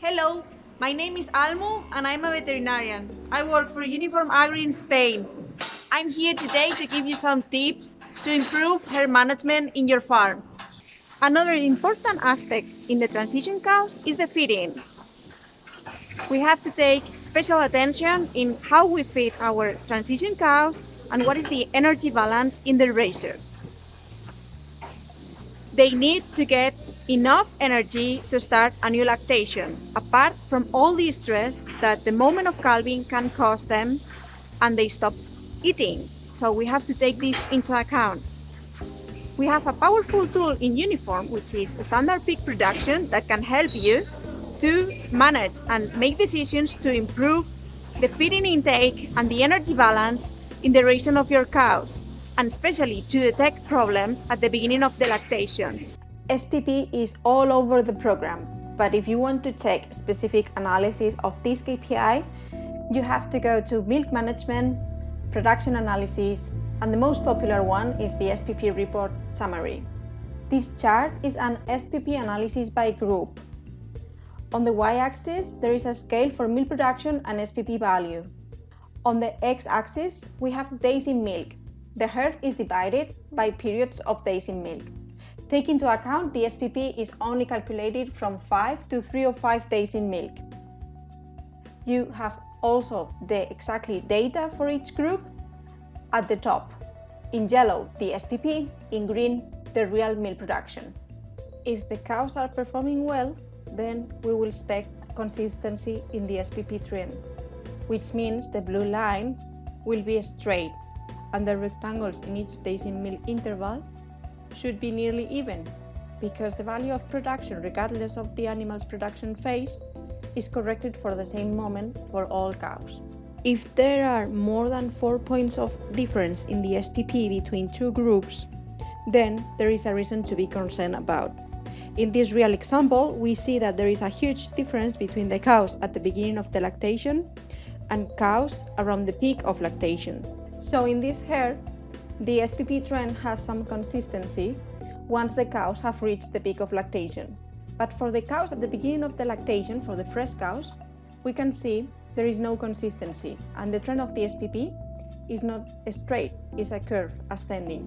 Hello, my name is Almu and I'm a veterinarian. I work for Uniform Agri in Spain. I'm here today to give you some tips to improve herd management in your farm. Another important aspect in the transition cows is the feeding. We have to take special attention in how we feed our transition cows and what is the energy balance in the ratio. They need to get enough energy to start a new lactation, apart from all the stress that the moment of calving can cause them and they stop eating. So we have to take this into account. We have a powerful tool in Uniform, which is standard peak production, that can help you to manage and make decisions to improve the feeding intake and the energy balance in the ration of your cows, and especially to detect problems at the beginning of the lactation. SPP is all over the program, but if you want to check specific analysis of this KPI, you have to go to milk management, production analysis, and the most popular one is the SPP report summary. This chart is an SPP analysis by group. On the y-axis, there is a scale for milk production and SPP value. On the x-axis, we have days in milk. The herd is divided by periods of days in milk. Take into account the SPP is only calculated from 5 to 3 or 5 days in milk. You have also the exactly data for each group at the top. In yellow, the SPP, in green, the real milk production. If the cows are performing well, then we will expect consistency in the SPP trend, which means the blue line will be straight and the rectangles in each days in milk interval should be nearly even, because the value of production, regardless of the animal's production phase, is corrected for the same moment for all cows. If there are more than 4 points of difference in the SPP between two groups, then there is a reason to be concerned about. In this real example, we see that there is a huge difference between the cows at the beginning of the lactation and cows around the peak of lactation. So in this herd, the SPP trend has some consistency once the cows have reached the peak of lactation. But for the cows at the beginning of the lactation, for the fresh cows, we can see there is no consistency, and the trend of the SPP is not straight, it's a curve ascending.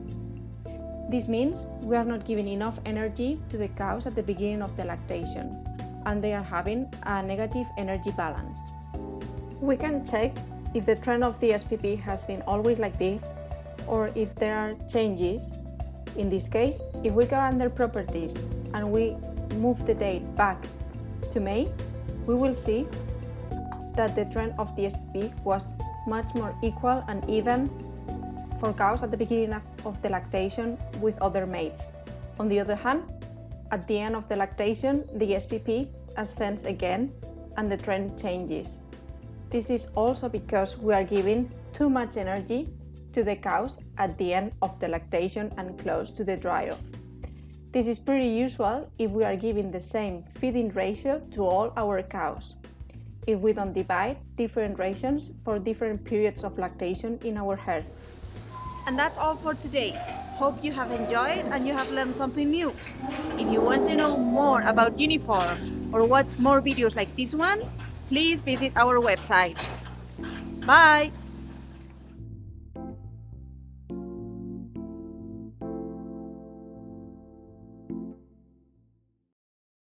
This means we are not giving enough energy to the cows at the beginning of the lactation, and they are having a negative energy balance. We can check if the trend of the SPP has been always like this, or if there are changes. In this case, if we go under properties and we move the date back to May, we will see that the trend of the SPP was much more equal and even for cows at the beginning of the lactation with other mates. On the other hand, at the end of the lactation, the SPP ascends again and the trend changes. This is also because we are giving too much energy to the cows at the end of the lactation and close to the dry-off. This is pretty usual if we are giving the same feeding ratio to all our cows, if we don't divide different rations for different periods of lactation in our herd. And that's all for today. Hope you have enjoyed and you have learned something new. If you want to know more about Uniform or watch more videos like this one, please visit our website. Bye!